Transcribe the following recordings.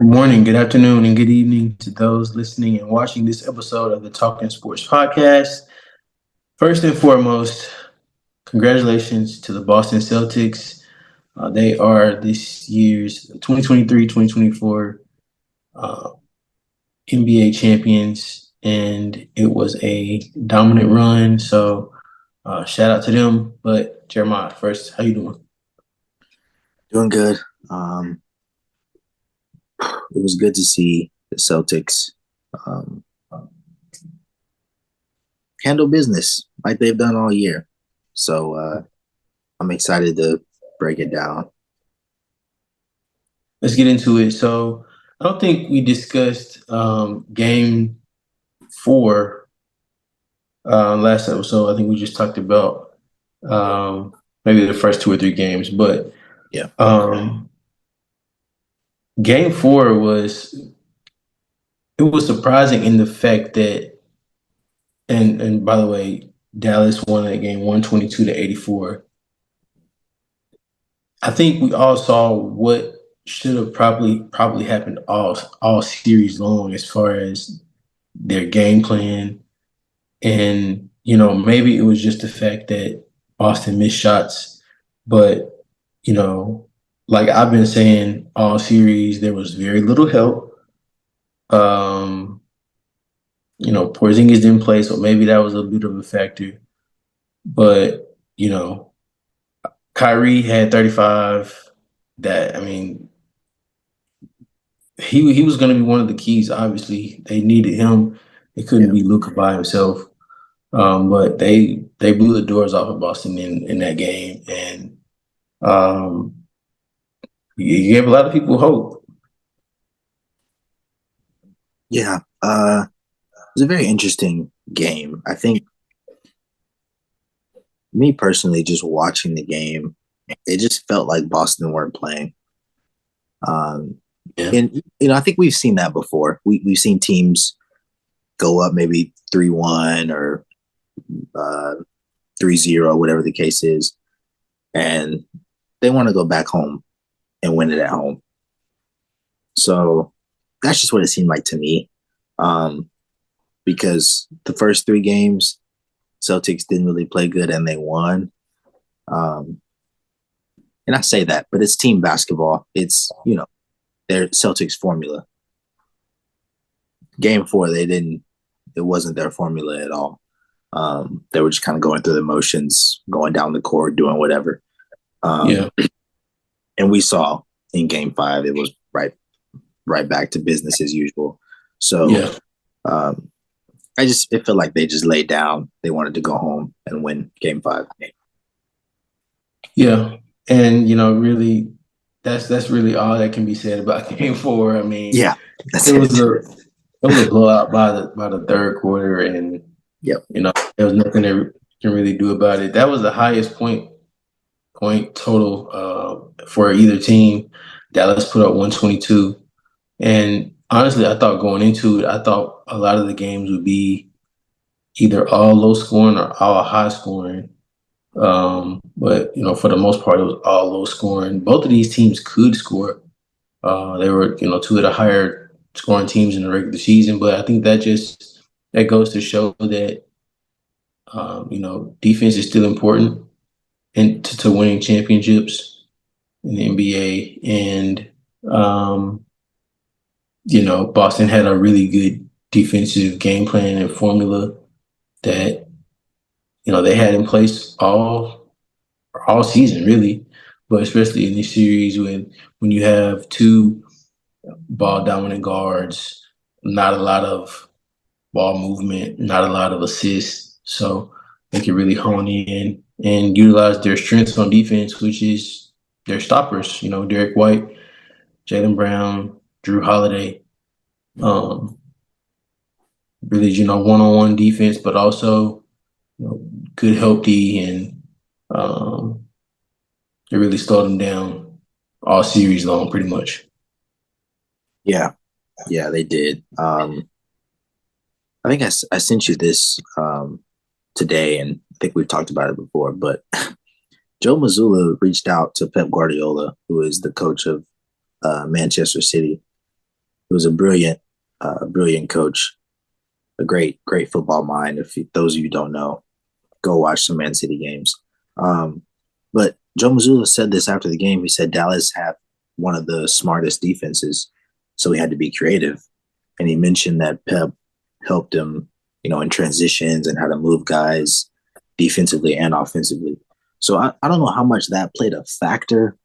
Good morning, good afternoon, and good evening to those listening and watching this episode of the Talking Sports Podcast. First and foremost, congratulations to the Boston Celtics. They are this year's 2023-2024 uh, NBA champions, and it was a dominant run. So shout out to them. But Jeremiah, first, how you doing? Doing good. Um, it was good to see the Celtics um, handle business like they've done all year. So I'm excited to break it down. Let's get into it. So I don't think we discussed game four last episode. I think we just talked about maybe the first two or three games, but Yeah. Game four was surprising in the fact that and by the way, Dallas won that game 122-84. I think we all saw what should have probably happened all series long as far as their game plan. And, maybe it was just the fact that Boston missed shots. But, like I've been saying all series, there was very little help. Porzingis didn't play, so maybe that was a bit of a factor. But, Kyrie had 35. That, I mean, he was going to be one of the keys, obviously. They needed him. It couldn't be Luka by himself. But they blew the doors off of Boston in that game, and you gave a lot of people hope. Yeah. It was a very interesting game. I think me personally, just watching the game, it just felt like Boston weren't playing. And I think we've seen that before. We've seen teams go up maybe 3-1 or 3-0, whatever the case is, and they want to go back home and win it at home. So that's just what it seemed like to me. Because the first three games, Celtics didn't really play good and they won. And I say that, but it's team basketball. It's, their Celtics formula. Game four, it wasn't their formula at all. They were just kind of going through the motions, going down the court, doing whatever. And we saw in game five, it was right back to business as usual. So it felt like they just laid down. They wanted to go home and win game five. Yeah. And, really, that's really all that can be said about game four. I mean, it was a blowout by the third quarter, and there was nothing they can really do about it. That was the highest point total for either team. Dallas put up 122, and honestly, I thought going into it, I thought a lot of the games would be either all low scoring or all high scoring. But for the most part, it was all low scoring. Both of these teams could score. They were, two of the higher scoring teams in the regular season. But I think that goes to show that, defense is still important and to winning championships in the NBA. And, Boston had a really good defensive game plan and formula that, they had in place all season, really, but especially in this series when you have two ball dominant guards, not a lot of ball movement, not a lot of assists, so they can really hone in and utilize their strengths on defense, which is their stoppers. Derek White, Jaylen Brown, Drew Holiday. Really, one-on-one defense, but also good help D, and they really slowed them down all series long, pretty much. Yeah, they did. I think I sent you this today, and I think we've talked about it before, but Joe Mazzulla reached out to Pep Guardiola, who is the coach of Manchester City, He was a brilliant coach, a great football mind. Those of you don't know, go watch some Man City games. Um, but Joe Mazzulla said this after the game. He said Dallas had one of the smartest defenses, so he had to be creative. And he mentioned that Pep helped him, in transitions and how to move guys defensively and offensively. So I don't know how much that played a factor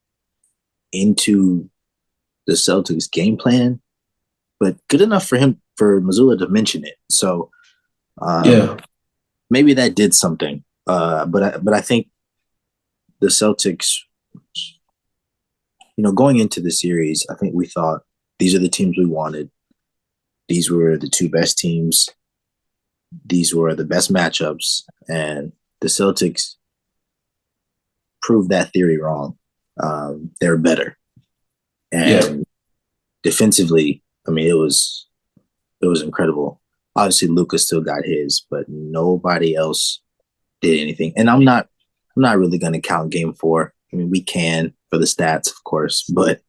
into the Celtics game plan, but good enough for Mazzulla to mention it. So Yeah, maybe that did something. But I think the Celtics, going into the series, I think we thought these are the teams we wanted. These were the two best teams. These were the best matchups, and the Celtics proved that theory wrong. They're better, yeah, and defensively, I mean, it was incredible. Obviously, Luka still got his, but nobody else did anything. And I'm not really going to count Game 4. I mean, we can for the stats, of course, but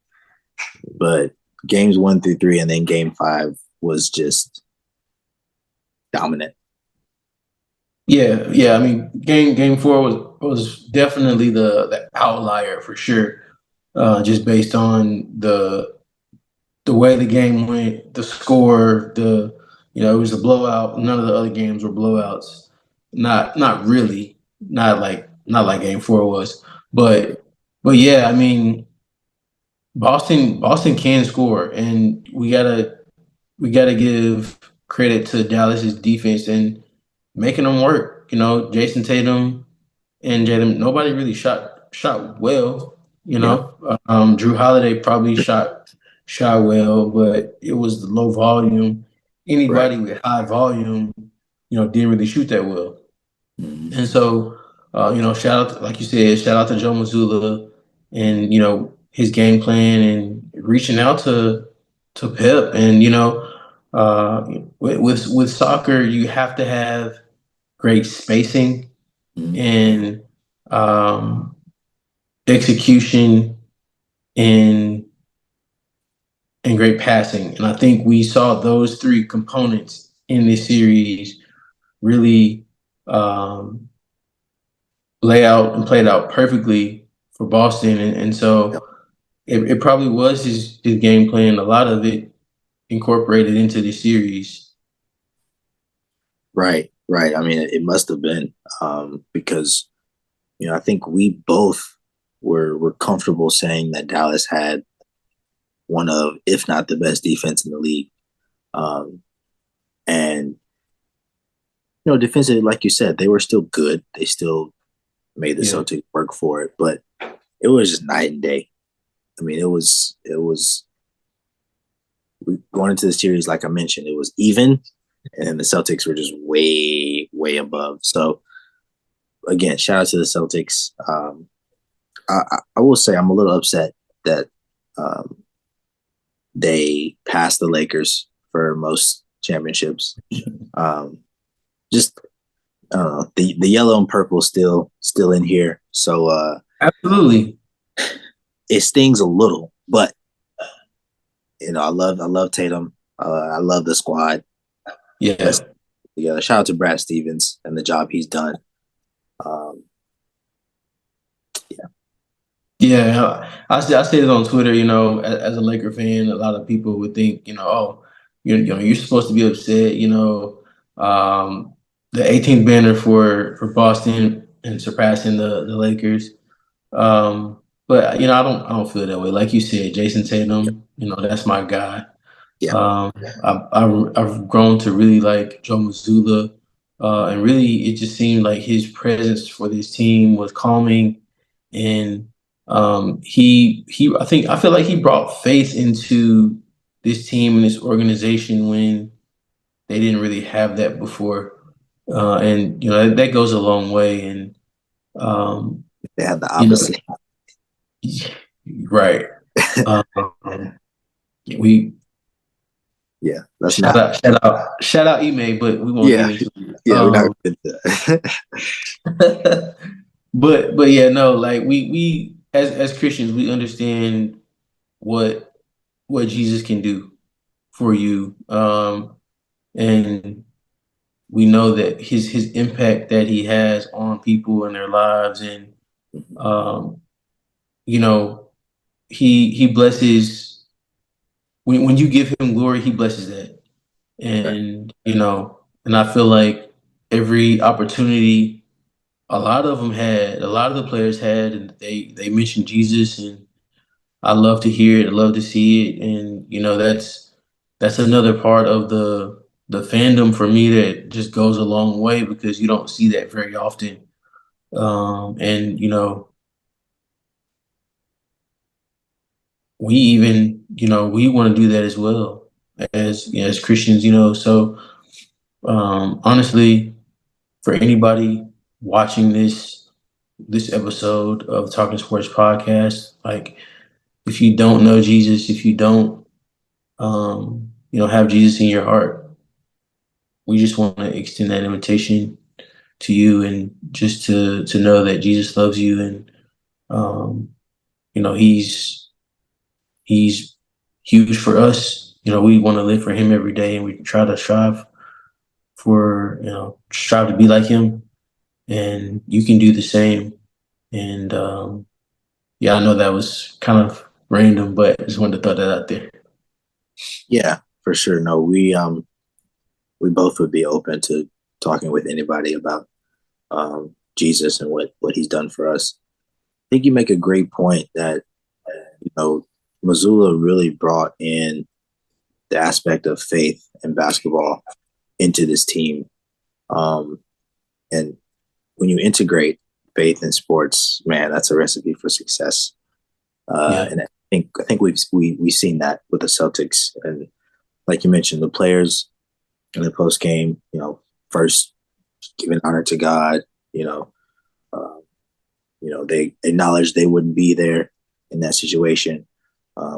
games 1 through 3, and then Game 5 was just dominant. yeah. I mean, game 4 was definitely the outlier for sure. Just based on the way the game went, the score, it was a blowout. None of the other games were blowouts. Not really. Not like game 4 was. But yeah, I mean, Boston can score, and we gotta give credit to Dallas's defense and making them work. Jason Tatum and Jalen, nobody really shot well. Yeah, Drew Holiday probably shot well, but it was the low volume. right. Anybody with high volume, didn't really shoot that well. Mhm. And so, shout out, like you said, shout out to Joe Mazzulla and his game plan and reaching out to Pep. And with soccer, you have to have great spacing Mhm. and um, execution and great passing. And I think we saw those three components in this series really um, lay out and played out perfectly for Boston. And Yep. so it probably was his game plan, a lot of it incorporated into the series. Right, right. I mean, it must have been because I think we both were comfortable saying that Dallas had one of, if not the best defense in the league. Um, and defensively, like you said, they were still good. They still made the Yeah. Celtics work for it, but it was just night and day. I mean, it was going into the series, like I mentioned, it was even, and the Celtics were just way, way above. So again, shout out to the Celtics. I will say I'm a little upset that um, they passed the Lakers for most championships. Um, just I don't know, the yellow and purple still in here, so Absolutely. it stings a little. But I love Tatum. I love the squad. Yeah. Let's together. Shout out to Brad Stevens and the job he's done. Um, yeah, Yeah, I said it on Twitter. As a Laker fan, a lot of people would think, oh, you're supposed to be upset. The 18th banner for Boston and surpassing the Lakers. But I don't feel that way. Like you said, Jason yeah, Tatum, that's my guy. yeah. Um, I've grown to really like Joe Mazzulla, and really it just seemed like his presence for this team was calming, and I feel like he brought faith into this team and this organization when they didn't really have that before, and that goes a long way, and um, They had the you know, opposite. right. Um, we Yeah, that's Shout not. out, shout out, shout out, Ime, but we won't get Yeah, into it. yeah. We're not going to. But yeah, no, like we as Christians, we understand what what Jesus can do for you. And we know that his impact that he has on people and their lives, and um, you know, he blesses when you give him glory, he blesses that. Right. And and I feel like every opportunity, a lot of the players had, and they mentioned Jesus, and I love to hear it, I love to see it, and that's another part of the fandom for me that just goes a long way because you don't see that very often. And we even we want to do that as well as Christians. So honestly, for anybody watching this episode of Talking Sports Podcast, like if you don't know Jesus, if you don't have Jesus in your heart, we just want to extend that invitation to you, and just to know that Jesus loves you, and um, he's huge for us. We want to live for him every day, and we try to strive to be like him, and you can do the same. And yeah, I know that was kind of random, but I just wanted to throw that out there. Yeah, for sure. No, we both would be open to talking with anybody about Jesus and what he's done for us. I think you make a great point that you know Missoula really brought in the aspect of faith and basketball into this team. Um, and when you integrate faith in sports, man, that's a recipe for success. Yeah, And I think we've seen that with the Celtics, and like you mentioned, the players in the post game, first giving honor to God, you know, uh, they acknowledged they wouldn't be there in that situation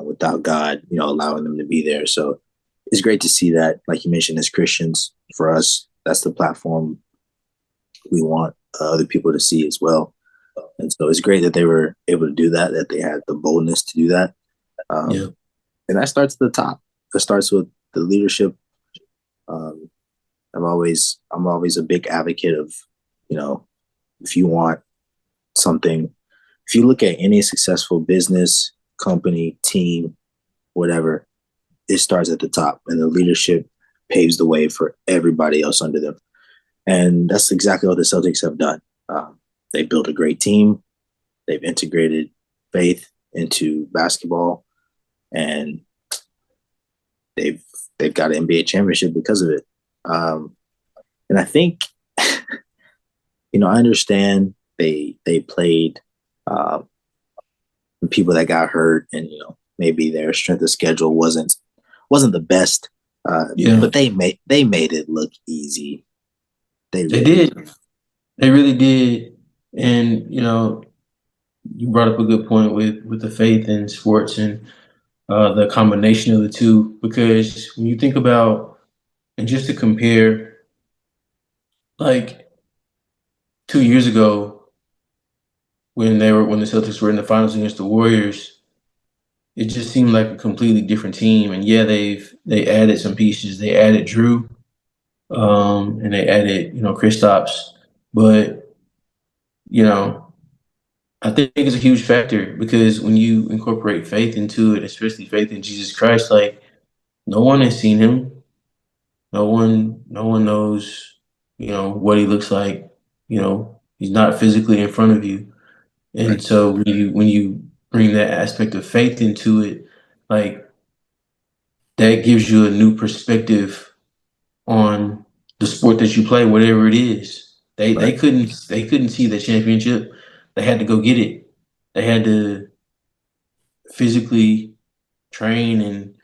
without God, allowing them to be there. So it's great to see that, like you mentioned, as Christians, for us, that's the platform we want other people to see as well. And so it's great that they were able to do that, that they had the boldness to do that. yeah, Um, and that starts at the top. That starts with the leadership. Um, I'm always a big advocate of, you know, if you want something, if you look at any successful business, company, team, whatever, it starts at the top, and the leadership paves the way for everybody else under them. And that's exactly what the Celtics have done. They built a great team. They've integrated faith into basketball, and they've they've got an NBA championship because of it. Um, and I think, I understand they played people that got hurt, and maybe their strength of schedule wasn't the best, yeah. but they made it look easy. They They really did. did. They really did. And you brought up a good point with the faith in sports, and the combination of the two. Because when you think about, and just to compare, like 2 years ago when the Celtics were in the finals against the Warriors, it just seemed like a completely different team. And yeah, they added some pieces. They added Drew, and they added Kristaps, but you know I think it's a huge factor because when you incorporate faith into it, especially faith in Jesus Christ, like no one has seen him. No one knows, what he looks like. He's not physically in front of you. Right. And so when you bring that aspect of faith into it, like that gives you a new perspective on the sport that you play, whatever it is. They Right. they couldn't see the championship. They had to go get it. They had to physically train and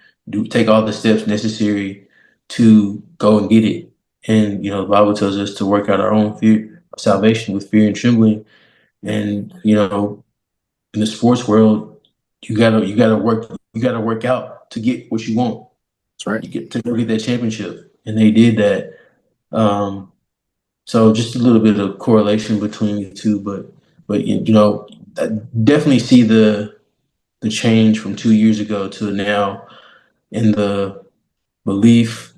take all the steps necessary to go and get it. And the Bible tells us to work out our own fear salvation with fear and trembling. And in the sports world, you gotta work out to get what you want. That's right. You get to go get that championship, and they did that. Um, so just a little bit of correlation between the two, but I definitely see the change from 2 years ago to now in the belief,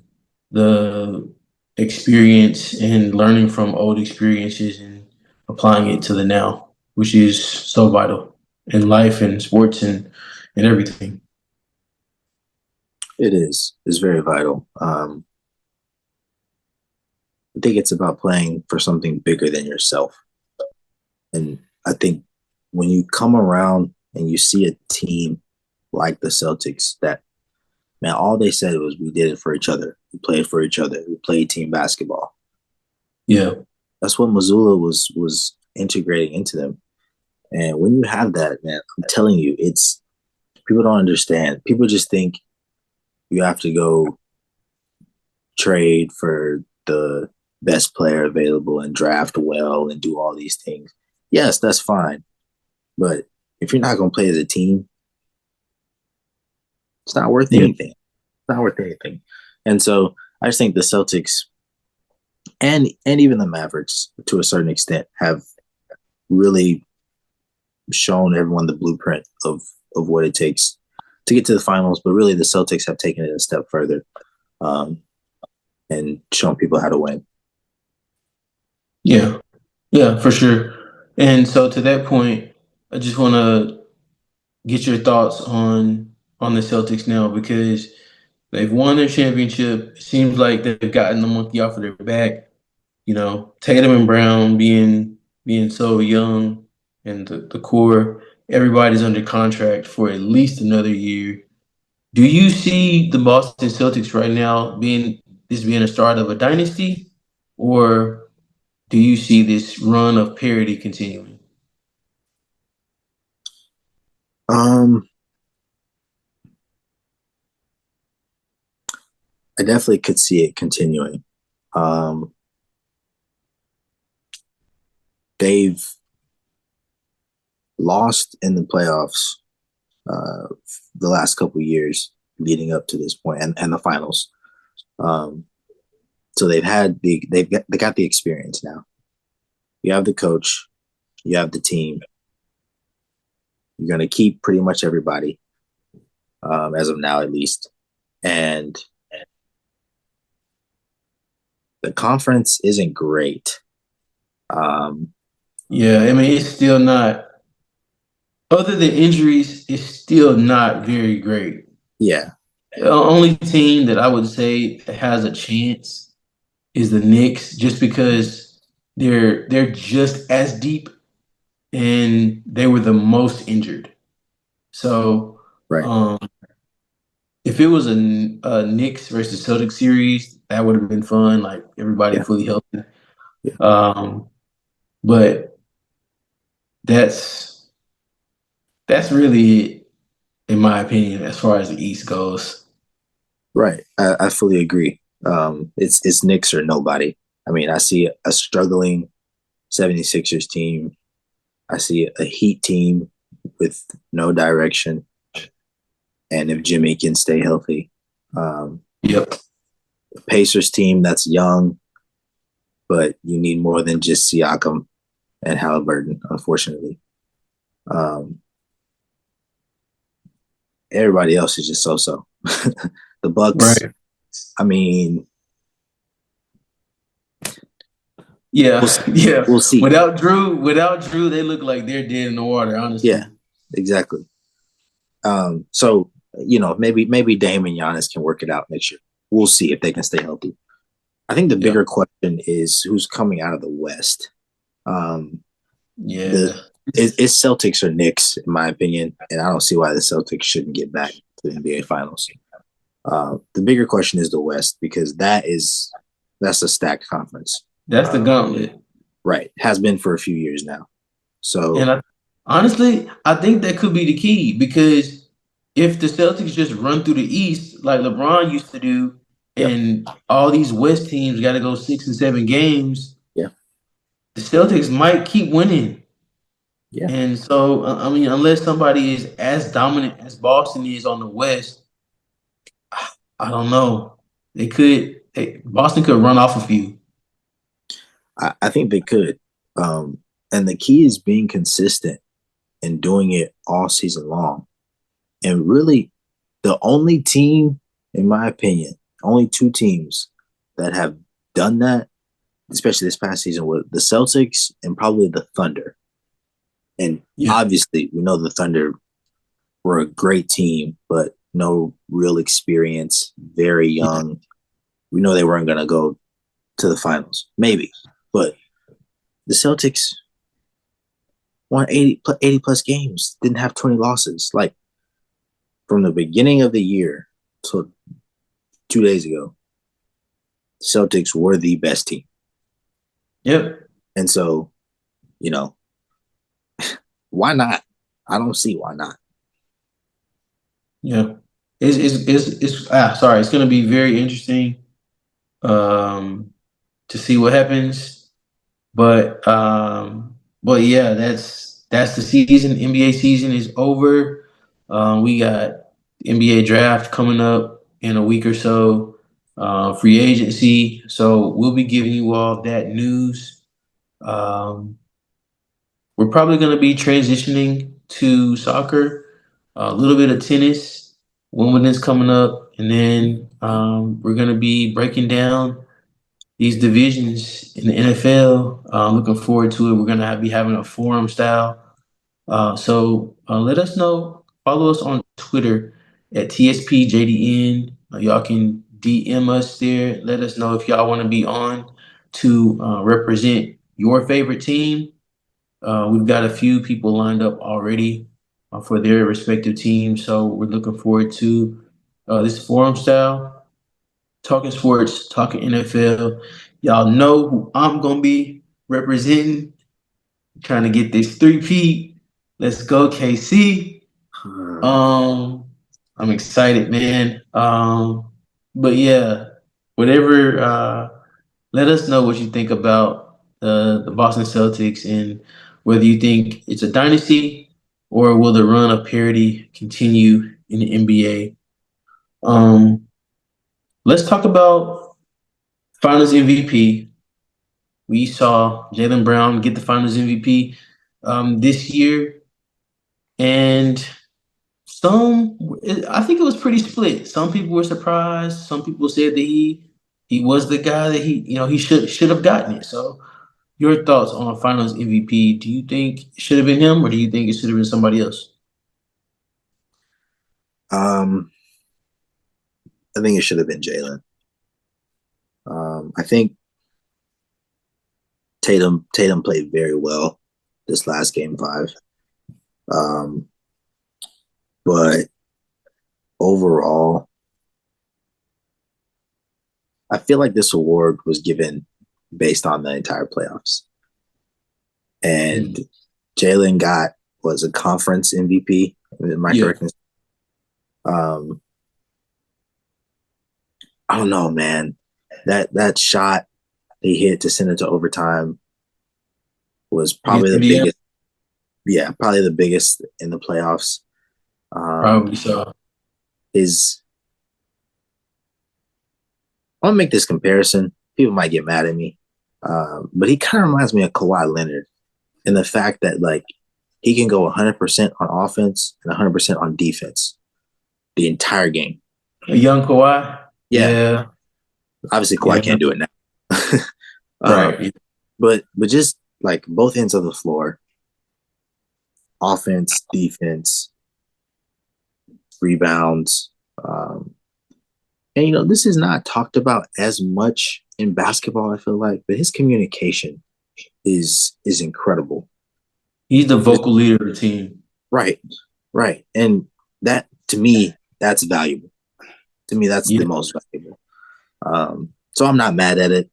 the experience, and learning from old experiences and applying it to the now, which is so vital in life and sports and everything. It is. It's very vital. I think it's about playing for something bigger than yourself. And I think when you come around and you see a team like the Celtics that, man, all they said was we did it for each other. We played for each other. We played team basketball. Yeah. That's what Missoula was integrating into them. And when you have that, man, I'm telling you, it's people don't understand. People just think you have to go trade for the best player available and draft well and do all these things. Yes, that's fine. But if you're not going to play as a team, it's not worth Yeah. anything. It's not worth anything. And so I just think the Celtics and even the Mavericks to a certain extent have really shown everyone the blueprint of what it takes to get to the finals. But really, the Celtics have taken it a step further um, and shown people how to win. Yeah. Yeah, for sure. And so to that point, I just want to get your thoughts on the Celtics now because they've won their championship. It seems like they've gotten the monkey off of their back. You know, Tatum and Brown being so young and the core, everybody's under contract for at least another year. Do you see the Boston Celtics right now being a start of a dynasty, or do you see this run of parity continuing? Um, I definitely could see it continuing. Um, they've lost in the playoffs uh, the last couple years leading up to this point and the finals. Um, so they got the experience now. You have the coach, you have the team. You're going to keep pretty much everybody as of now, at least. And the conference isn't great. Um, Yeah, I mean, it's still not, other than injuries, it's still not very great. yeah, The only team that I would say that has a chance is the Knicks, just because they're just as deep and they were the most injured. So right. um, if it was a Knicks versus Celtics series, that would have been fun, like everybody Yeah, fully healthy. yeah, Um, but that's that's really it, in my opinion, as far as the East goes. right. I fully agree. It's Knicks or nobody. I mean, I see a struggling 76ers team. I see a Heat team with no direction. And if Jimmy can stay healthy, um, Yep. Pacers team that's young, but you need more than just Siakam and Halliburton, unfortunately. Um, everybody else is just so. The Bucks, Right. I mean, Yeah. we'll see. Yeah. We'll see. Without Drew, they look like they're dead in the water, Yeah, honestly. exactly. So maybe Dame and Giannis can work it out next year. We'll see if they can stay healthy. I think the Yeah. bigger question is who's coming out of the West. Um, the Yeah. it's Celtics or Knicks, in my opinion, and I don't see why the Celtics shouldn't get back to the NBA Finals. The bigger question is the West because that's a stacked conference, That's the gauntlet. right? Has been for a few years now. And So honestly, I think that could be the key because if the Celtics just run through the East like LeBron used to do, yeah, and all these West teams got to go 6 and 7 games, yeah, the Celtics might keep winning. yeah, And so, I mean, unless somebody is as dominant as Boston is on the West, I don't know. Boston could run off a few. I think they could. And the key is being consistent and doing it all season long. And really, the only team, in my opinion, only two teams that have done that, especially this past season, were the Celtics and probably the Thunder. And Yeah. obviously, we know the Thunder were a great team, but no real experience, very Yeah. young. We know they weren't going to go to the finals, maybe. But the Celtics won 80 plus games, didn't have 20 losses. Like from the beginning of the year to 2 days ago, Celtics were the best team. Yep. And so, you know, why not? I don't see why not. Yeah. Sorry. It's going to be very interesting um, to see what happens. But yeah, that's the season. NBA season is over. We got the NBA draft coming up in a week or so. Free agency. So we'll be giving you all that news. Um, we're probably going to be transitioning to soccer, a little bit of tennis. Wimbledon's coming up, and then we're going to be breaking down these divisions in the NFL. Looking forward to it. We're gonna be having a forum style. So let us know. Follow us on Twitter at TSPJDN. Y'all can DM us there. Let us know if y'all want to be on to represent your favorite team. We've got a few people lined up already for their respective teams. So we're looking forward to this forum style. Talking sports, talking NFL. Y'all know who I'm gonna be representing. Trying to get this 3P. Let's go, KC. Um, I'm excited, man. But yeah, whatever. Let us know what you think about the Boston Celtics and whether you think it's a dynasty or will the run of parity continue in the NBA. Let's talk about Finals MVP. We saw Jaylen Brown get the Finals MVP this year, and some I think it was pretty split. Some people were surprised. Some people said that he was the guy that he should have gotten it. So, your thoughts on Finals MVP? Do you think it should have been him, or do you think it should have been somebody else? Um, I think it should have been Jaylen. I think Tatum played very well this last game 5. Um, but overall, I feel like this award was given based on the entire playoffs. And Mm. Jaylen was a conference MVP. Am I Yeah, correct? Um, I don't know, man. That shot he hit to send it to overtime was against probably the Indiana, biggest. Yeah, probably the biggest in the playoffs. Um, probably so. his I want to make this comparison. People might get mad at me, but he kind of reminds me of Kawhi Leonard in the fact that like he can go 100% on offense and 100% on defense the entire game. A young Kawhi. Yeah, Yeah, obviously Kawhi yeah, can't do it now, right. but just like both ends of the floor, offense, defense, rebounds. And this is not talked about as much in basketball, I feel like, but his communication is incredible. He's the Just vocal leader of the team. right, right. And that to me, that's valuable. To me, that's the Yeah, most valuable. So I'm not mad at it.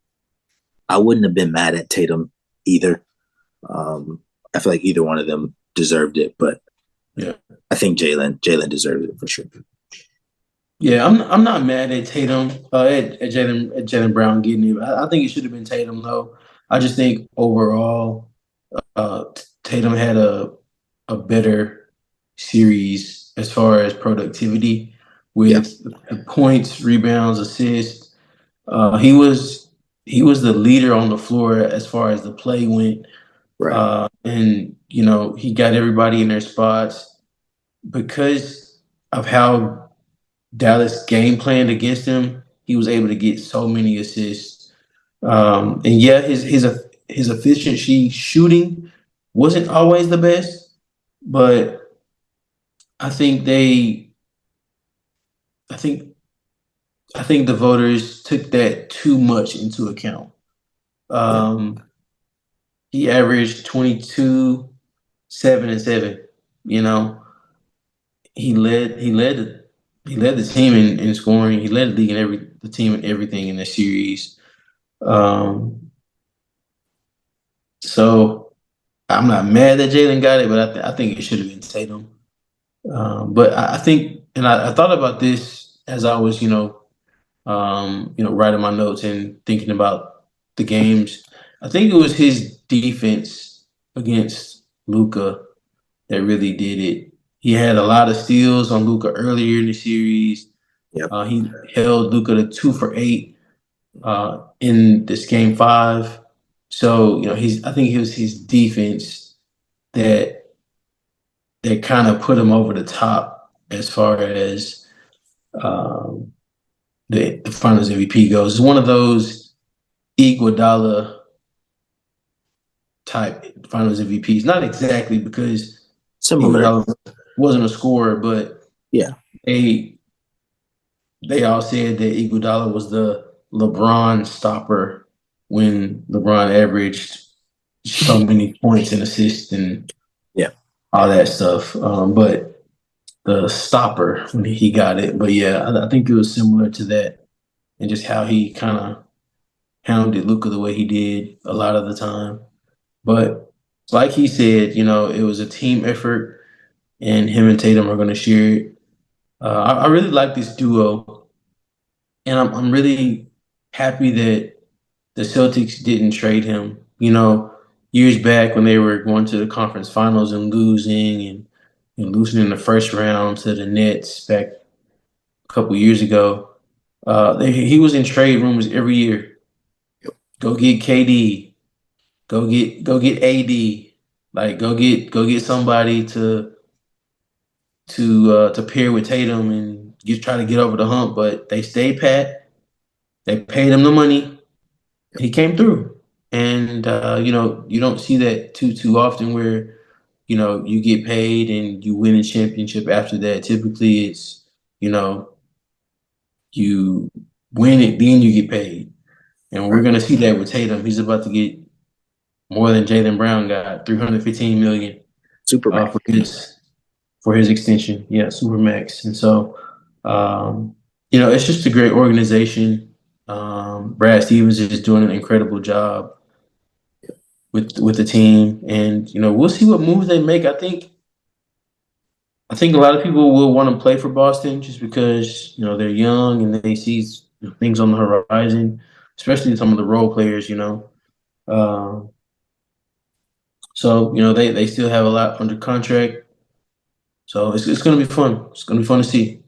I wouldn't have been mad at Tatum either. I feel like either one of them deserved it, but yeah. I think Jaylen deserved it for sure. Yeah, I'm not mad at Tatum, at Jaylen Brown getting it. I think it should have been Tatum though. I just think overall, Tatum had a better series as far as productivity Yeah, with the points, rebounds, assists. He was the leader on the floor as far as the play went, right. and he got everybody in their spots because of how Dallas game planned against him. he was able to get so many assists. And yeah, his efficiency shooting wasn't always the best, but I think they, I think, I think the voters took that too much into account. Yeah. Um, he averaged 22, 7 and 7. You know, he led he led he led the team in scoring. He led the league in the team in everything in the series. Um, so I'm not mad that Jaylen got it, but I think it should have been Tatum. But I think, and I thought about this as I was, writing my notes and thinking about the games. I think it was his defense against Luca that really did it. He had a lot of steals on Luca earlier in the series. Yep. He held Luca to 2 for 8 in this game 5. So I think it was his defense that kind of put him over the top as far as um, the Finals MVP goes. It's one of those Iguodala type Finals MVPs. Not exactly because Similar. Iguodala wasn't a scorer, but Yeah. they all said that Iguodala was the LeBron stopper when LeBron averaged so many points and assists and Yeah. all that stuff. But the stopper when he got it. But yeah, I think it was similar to that, and just how he kind of hounded Luka the way he did a lot of the time. But like he said, it was a team effort, and him and Tatum are going to share it. I really like this duo, and I'm really happy that the Celtics didn't trade him. Years back when they were going to the conference finals and losing in the first round to the Nets back a couple years ago, he was in trade rumors every year. Go get KD. Go get AD. Like go get somebody to pair with Tatum and try to get over the hump. But they stayed pat. They paid him the money. He came through, and you don't see that too often where you get paid and you win a championship after that. Typically, it's you know you win it, then you get paid, and we're Right. gonna see that with Tatum. He's about to get more than Jaylen Brown got, 315 million Superman. for his extension. Yeah, Supermax. And so, it's just a great organization. Brad Stevens is doing an incredible job with the team, and we'll see what moves they make. I think a lot of people will want to play for Boston just because they're young and they see things on the horizon, especially some of the role players. Um, so they still have a lot under contract. So it's going to be fun. It's going to be fun to see.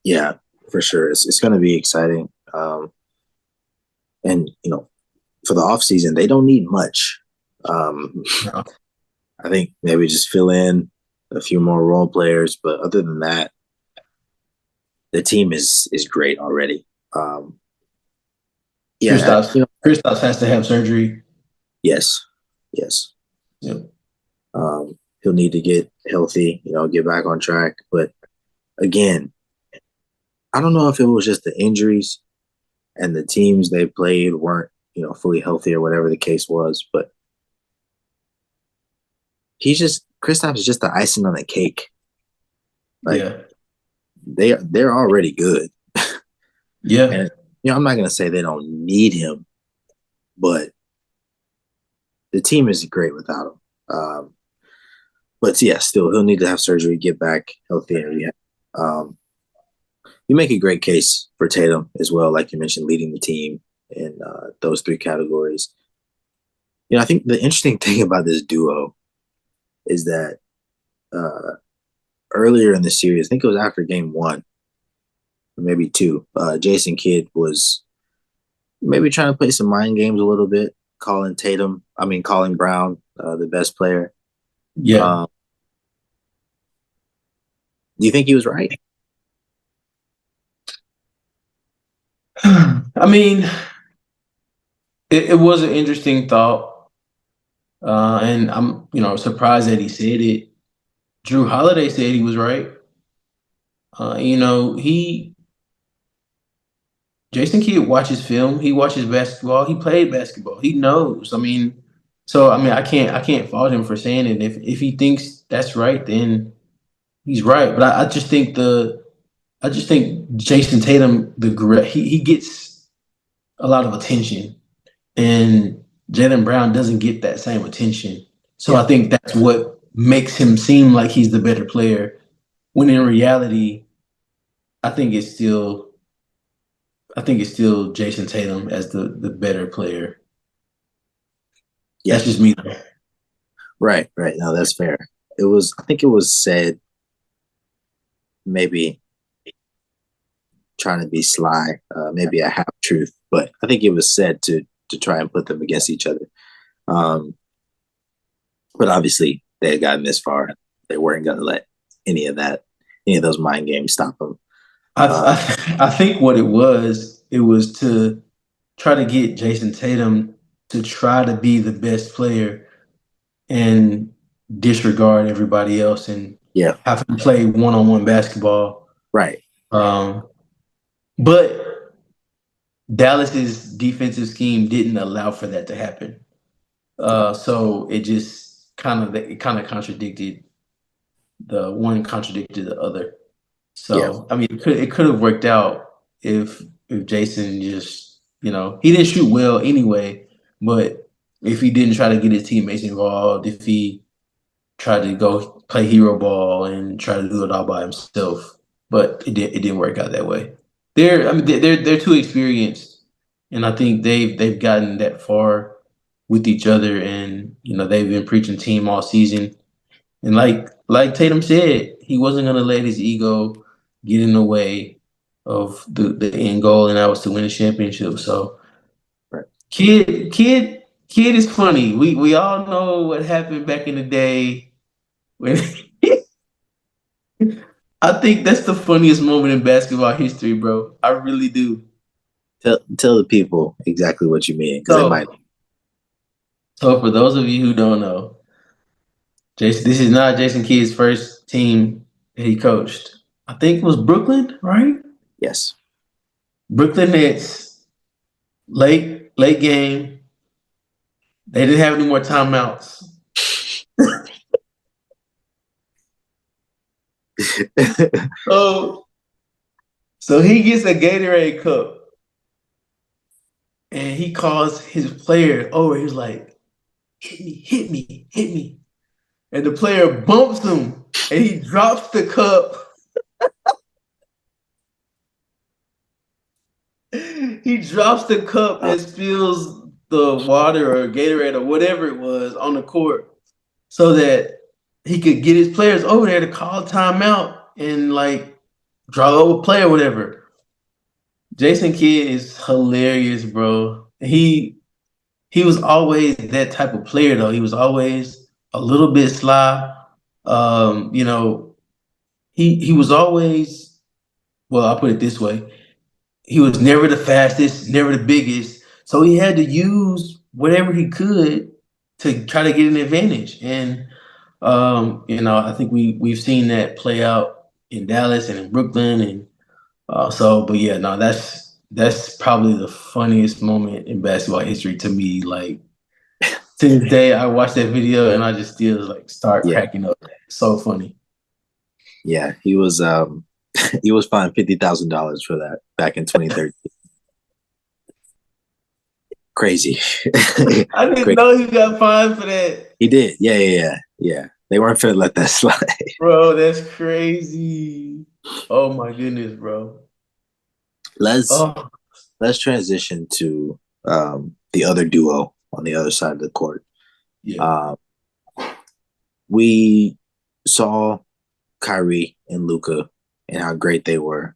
Yeah, for sure. It's going to be exciting. And for the off season, they don't need much. Um, Yeah. I think maybe just fill in a few more role players, but other than that, the team is great already. Yeah, Kristaps has to have surgery. yes, yes. Yep. He'll need to get healthy, get back on track. But again, I don't know if it was just the injuries and the teams they played weren't, fully healthy or whatever the case was. But Kristaps is just the icing on the cake. Like Yeah. they're already good, Yeah. and I'm not gonna say they don't need him, but the team is great without him. But yeah, still he'll need to have surgery, get back healthy, and rehab. You make a great case for Tatum as well, like you mentioned, leading the team in those three categories. I think the interesting thing about this duo is that uh, earlier in the series, I think it was after game 1 or maybe 2, Jason Kidd was maybe trying to play some mind games a little bit, calling Brown the best player. Yeah. Um, do you think he was right? I mean, it was an interesting thought, and I'm surprised that he said it. Drew Holiday said he was right. He Jason Kidd watches film. He watches basketball. He played basketball. He knows. I can't fault him for saying it. If he thinks that's right, then he's right. But I just think Jason Tatum he gets a lot of attention, and Jaylen Brown doesn't get that same attention. So Yeah, I think that's what makes him seem like he's the better player. When in reality, I think it's still Jason Tatum as the better player. That's yeah, just me. right, right. No, that's fair. It was. I think it was said maybe trying to be sly, maybe a half truth, but I think it was said to try and put them against each other. Um, but obviously, they had gotten this far. They weren't going to let any of those mind games stop them. I, Um, I think what it was to try to get Jason Tatum to try to be the best player and disregard everybody else and yeah, have to play one-on-one basketball. right. Um, but Dallas's defensive scheme didn't allow for that to happen. So it kind of contradicted the other. Yeah, So I mean, it could have worked out if Jason just he didn't shoot well anyway, but if he didn't try to get his teammates involved, if he tried to go play hero ball and try to do it all by himself, but it didn't work out that way. They're too experienced, and I think they've gotten that far with each other, and they've been preaching team all season. And like Tatum said, he wasn't gonna let his ego get in the way of the end goal, and that was to win a championship. So right. kid is funny. We all know what happened back in the day when I think that's the funniest moment in basketball history, bro. I really do. Tell the people exactly what you mean because they might. So so for those of you who don't know, Jason, this is not Jason Kidd's first team that he coached. I think it was Brooklyn, right? Yes. Brooklyn Nets, late game. They didn't have any more timeouts. So so he gets a Gatorade cup and he calls his player over. He's like, hit me, hit me, hit me. And the player bumps him and he drops the cup. He drops the cup and spills the water or Gatorade or whatever it was on the court so that he could get his players over there to call timeout and like draw a play or whatever. Jason Kidd is hilarious, bro. He was always that type of player though. He was always a little bit sly. Um, you know, he was always, well, I'll put it this way. He was never the fastest, never the biggest. So he had to use whatever he could to try to get an advantage. And I think we've seen that play out in Dallas and in Brooklyn. And but yeah, no, that's probably the funniest moment in basketball history to me. Like to this day, I watch that video and I just still like start Yeah, cracking up. So funny. yeah. He was he was fined $50,000 for that back in 2013. Crazy. I didn't Crazy. know he got fined for that. He did. Yeah, yeah, yeah, yeah. They weren't fair to let that slide. Bro, that's crazy. Oh my goodness, bro. let's Oh, let's transition to the other duo on the other side of the court. yeah. Um, we saw Kyrie and Luca and how great they were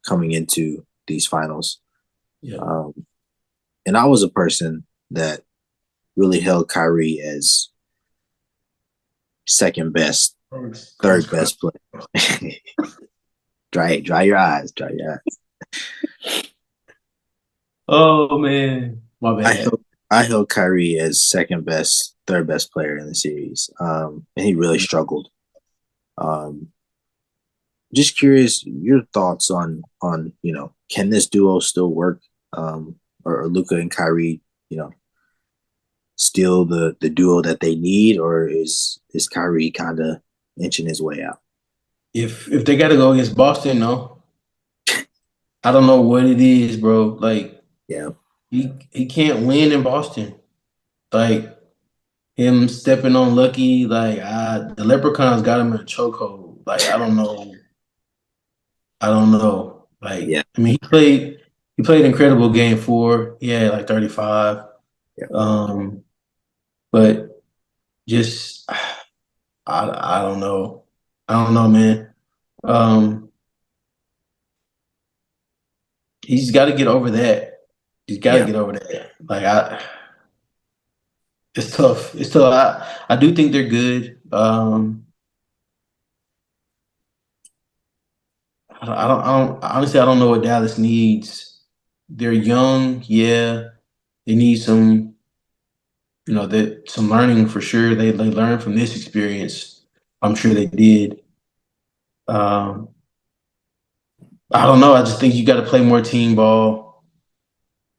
coming into these finals. Yeah. And I was a person that really held Kyrie as second best, third best player. Dry your eyes. Oh man, my I bad. held I held Kyrie as second best, third best player in the series, and he really struggled. Um, just curious, your thoughts on can this duo still work, or Luca and Kyrie, you know, still the duo that they need, or is Kyrie kind of inching his way out? If they got to go against Boston, no, I don't know what it is, bro. Like Yeah, he can't win in Boston. Like him stepping on Lucky, like the Leprechauns got him in a chokehold. Like I don't know. Like yeah, I mean, he played incredible game four. He had like 35. yeah, Um, but just I don't know. I don't know, man. Um, he's got to get over that. He's got to yeah, get over that. Like it's tough. It's tough. I do think they're good. Honestly, I don't know what Dallas needs. They're young, yeah. They need some, that some learning for sure. They learned from this experience. I'm sure they did. Um, I don't know. I just think you got to play more team ball.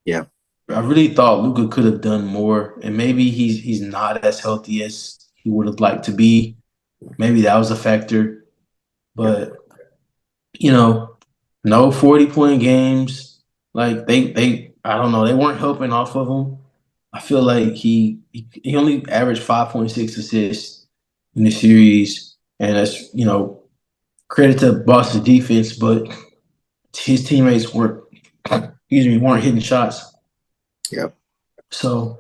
yeah, I really thought Luca could have done more, and maybe he's not as healthy as he would have liked to be. Maybe that was a factor, yeah, but you know, no 40-point games. Like they I don't know, they weren't helping off of him. I feel like he only averaged 5.6 assists in the series, and that's credit to Boston defense, but his teammates weren't hitting shots. yeah. So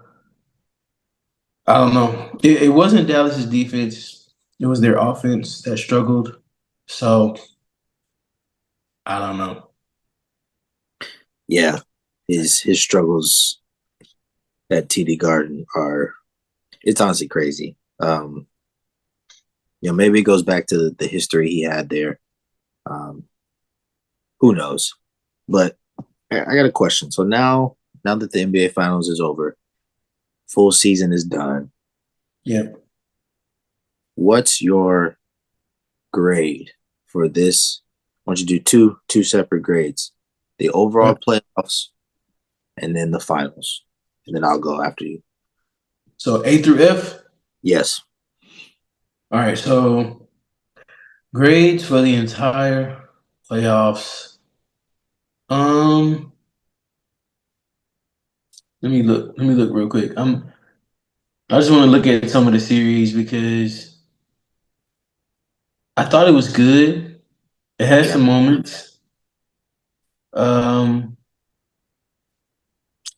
I don't know. It wasn't Dallas's defense; it was their offense that struggled. So I don't know. Yeah. His struggles at TD Garden are it's honestly crazy. Maybe it goes back to the history he had there. Um, who knows? But I got a question. So now that the NBA Finals is over, full season is done. Yeah. What's your grade for this? I want you to do two separate grades: the overall playoffs and then the finals, and then I'll go after you. So A through F. Yes. All right. So grades for the entire playoffs. Um, Let me look real quick. I just want to look at some of the series because I thought it was good. It had Yeah. some moments. Um,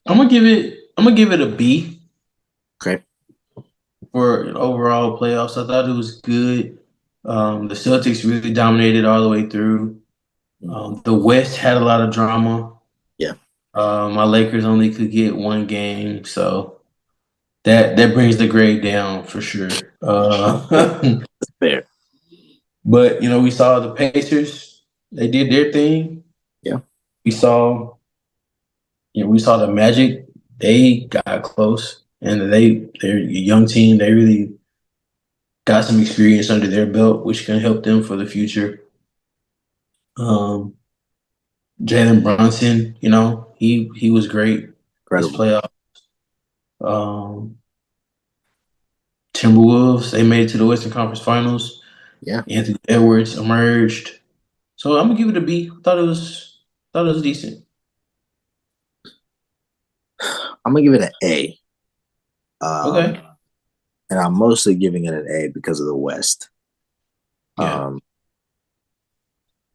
I'm gonna give it a B Okay. for an overall playoffs. I thought it was good. The Celtics really dominated all the way through. The West had a lot of drama. Yeah. My Lakers only could get one game, so that brings the grade down for sure. That's fair. But we saw the Pacers; they did their thing. Yeah. We saw, we saw the Magic; they got close, and they're a young team. They really got some experience under their belt, which can help them for the future. Um, Jalen Brunson, he was great this Incredible. playoff. Um, Timberwolves, they made it to the Western Conference Finals. Yeah. Anthony Edwards emerged. So I'm gonna give it a B. Thought it was decent. I'm gonna give it an A. Um, Okay. and I'm mostly giving it an A because of the West. Yeah. Um,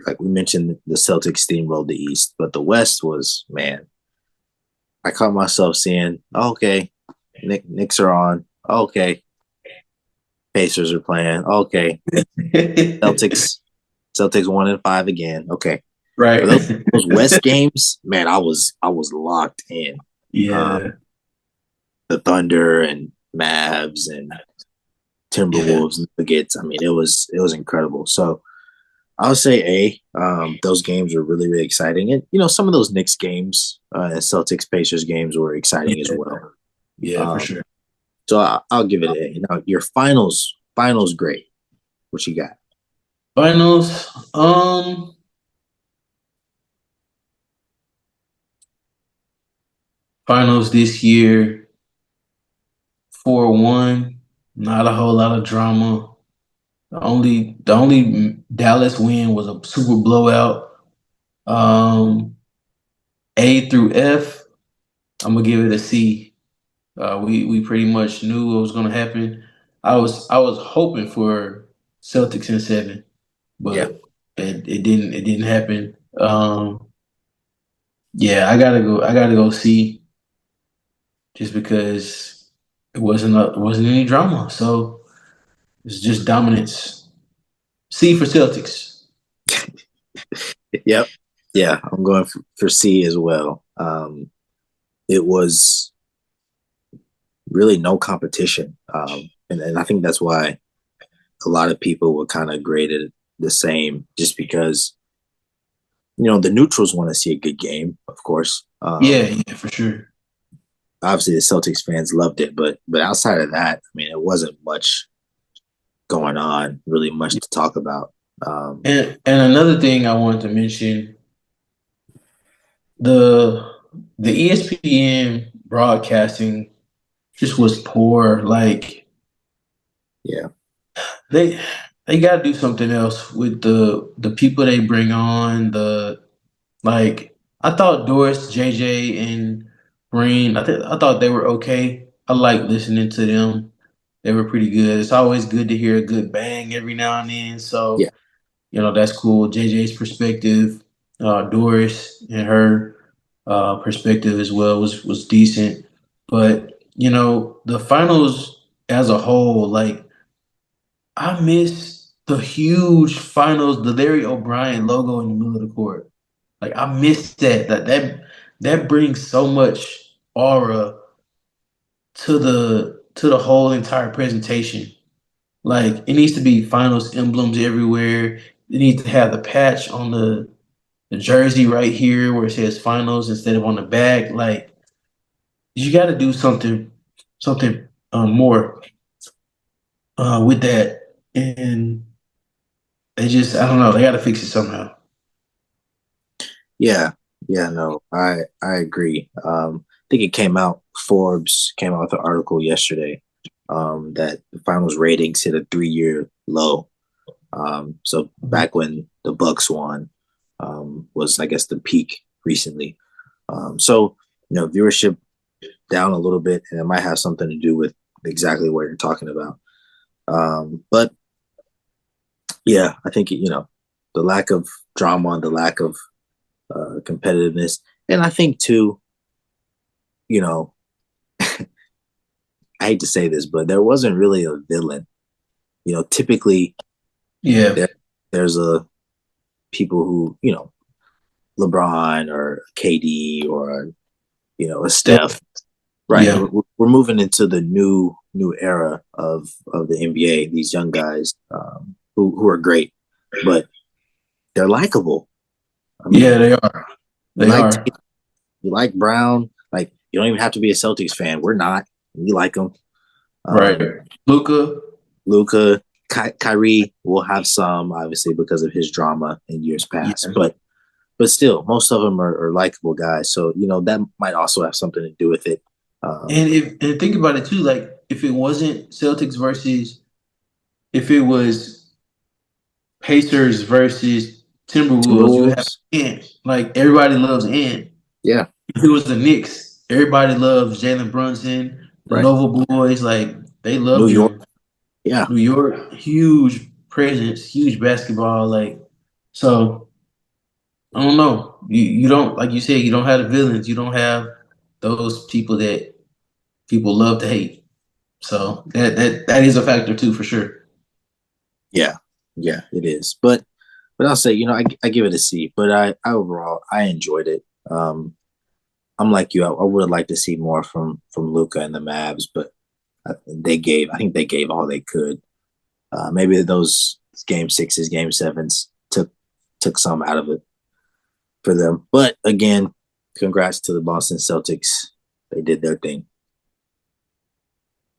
like we mentioned, the Celtics steamrolled the East, but the West was man. I caught myself saying, oh, "Okay, Knicks are on. Oh, okay, Pacers are playing. Oh, okay, Celtics, Celtics 1-5 again. Okay, Right. but those West games, man, I was locked in. Yeah. The Thunder and Mavs and Yeah. Timberwolves and Nuggets. I mean, it was incredible. So I'll say A. Those games were really, really exciting. And, some of those Knicks games, Celtics Pacers games were exciting as Yeah, well. yeah, for Um, sure. so I'll give it an A. Now, your finals great. What you got? Finals. Finals this year, 4-1. Not a whole lot of drama. The only Dallas win was a super blowout. Um, A through F. I'm gonna give it a C. We pretty much knew what was gonna happen. I was hoping for Celtics in seven, Yeah. but it didn't happen. Yeah, I gotta go C just because it wasn't any drama. So it's just dominance. C for Celtics. Yep. Yeah, I'm going for C as well. It was really no competition. And I think that's why a lot of people were kind of graded the same just because, the neutrals want to see a good game, of course. Yeah, yeah, for sure. Obviously, the Celtics fans loved it, but outside of that, I mean, it wasn't much going on, really much to talk about. Um, And another thing I wanted to mention, the the ESPN broadcasting just was poor. Like yeah, they they got to do something else with the people they bring on. Like I thought Doris, JJ, and Green. I thought they were okay. I like listening to them. They were pretty good. It's always good to hear a good bang every now and then. yeah, So that's cool. JJ's perspective, Doris and her perspective as well was decent. But the finals as a whole, like I miss the huge finals, the Larry O'Brien logo in the middle of the court. Like I miss that. That brings so much aura to the whole entire presentation. Like it needs to be finals emblems everywhere. It needs to have the patch on the jersey right here where it says finals instead of on the back. Like you got to do something more with that, and I don't know, they got to fix it somehow. yeah, yeah. No, I agree. I think it came out. Forbes came out with an article yesterday that the finals ratings hit a 3-year low. So back when the Bucks won, was I guess the peak recently. So viewership down a little bit, and it might have something to do with exactly what you're talking about. But yeah, I think the lack of drama and the lack of competitiveness, and I think too, you know, I hate to say this, but there wasn't really a villain. Typically Yeah, there there's a people who LeBron or KD or a Steph. Steph. Right. Yeah, We're moving into the new era of the NBA. These young guys who are great, but they're likable. I yeah, mean, they are. you They like are. you like Brown. Like you don't even have to be a Celtics fan. We're not. We like them. Right. Luca. Luca, Kyrie will have some obviously because of his drama in years past, Yeah. but still, most of them are likable guys. So that might also have something to do with it. Um, And think about it too, like if it wasn't Celtics versus if it was Pacers versus Timberwolves, you have Timberwolves, Ant. Like everybody loves Ant. yeah, If it was the Knicks, everybody loves Jalen Brunson, the right. Nova Boys, like they New love York, them. yeah, New York, huge presence, huge basketball, like so I don't know. You don't like you said, you don't have the villains, you don't have those people that people love to hate. So that is a factor too for sure. yeah, yeah, it is. But I'll say, I give it a C. But I overall I enjoyed it. I'm like you. I would have liked to see more from Luca and the Mavs, but I think they gave all they could. Maybe those game sixes, game sevens took took some out of it for them. But again, congrats to the Boston Celtics. They did their thing.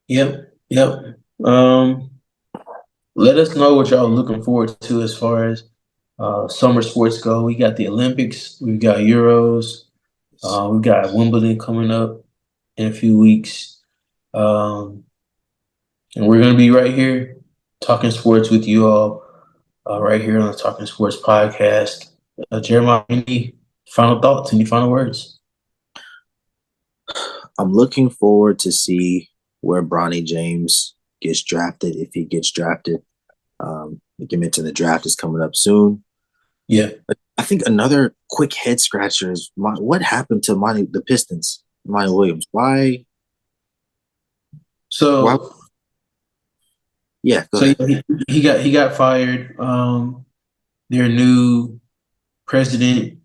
Yep. Let us know what y'all looking forward to as far as summer sports go. We got the Olympics, we've got Euros, we've got Wimbledon coming up in a few weeks. And we're gonna be right here talking sports with you all, right here on the Talking Sports podcast. Jeremiah, any final thoughts? Any final words? I'm looking forward to see where Bronny James gets drafted, if he gets drafted. Like you mentioned, the draft is coming up soon. Yeah. But I think another quick head scratcher is what happened to the Pistons, Monty Williams. Why? So Yeah, go so ahead. yeah, he got fired. Their new president,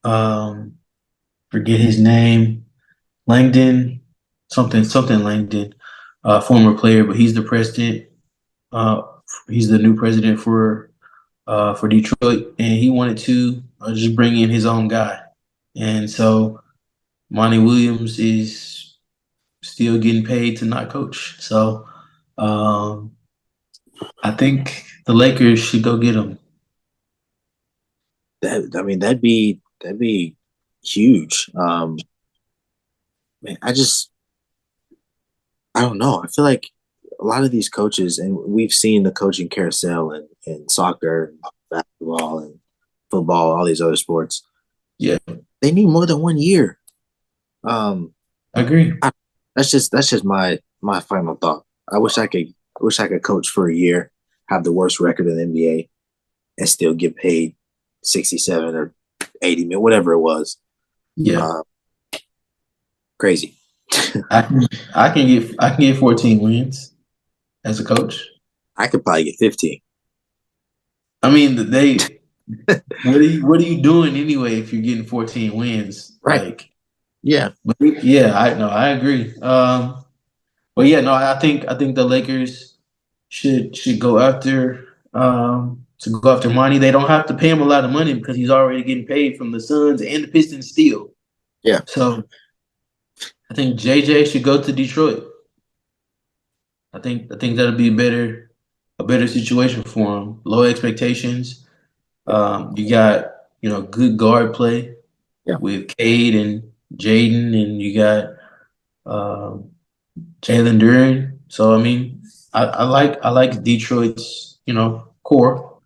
forget his name, Langdon, something Langdon, former player, but he's the president. Uh, he's the new president for Detroit, and he wanted to just bring in his own guy, and so Monty Williams is still getting paid to not coach. So um, I think the Lakers should go get him. That'd be huge. Man, I don't know. I feel like a lot of these coaches, and we've seen the coaching carousel in soccer, and basketball, and football, all these other sports. Yeah, They need more than 1 year. Um, I agree. that's just my final thought. I wish I could coach for a year, have the worst record in the NBA, and still get paid 67 or 80 mil, whatever it was. Yeah, Uh, crazy. I can I can get 14 wins as a coach. I could probably get 15. I mean, what are you doing anyway if you're getting 14 wins? Right. Like, Yeah. but yeah, I agree. But yeah, no, I think the Lakers should go after Monty. They don't have to pay him a lot of money because he's already getting paid from the Suns and the Pistons still. Yeah. So I think JJ should go to Detroit. I think that'll be a better situation for him. Low expectations. You got good guard play Yeah. with Cade and Jaden, and you got um, Jaylen Brown. So I mean, I like Detroit's core.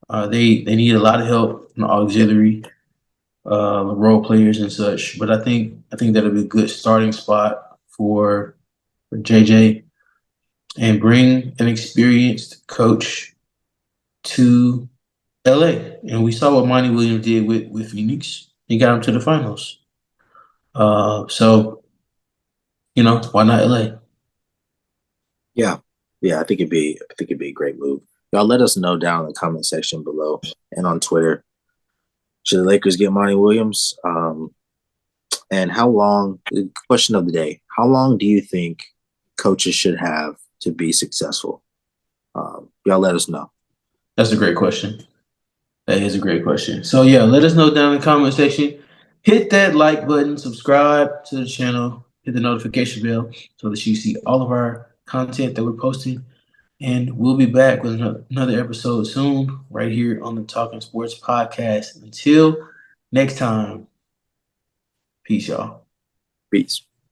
They need a lot of help in the auxiliary role players and such. But I think that'll be a good starting spot for JJ and bring an experienced coach to LA. And we saw what Monty Williams did with Phoenix. He got them to the finals. So why not LA? Yeah. Yeah. I think it'd be a great move. Y'all let us know down in the comment section below and on Twitter. Should the Lakers get Monty Williams? And how long, the question of the day, how long do you think coaches should have to be successful? Y'all let us know. That's a great question. That is a great question. So yeah, let us know down in the comment section. Hit that like button, subscribe to the channel, hit the notification bell so that you see all of our content that we're posting. And we'll be back with another episode soon, right here on the Talking Sports Podcast. Until next time, peace, y'all. Peace.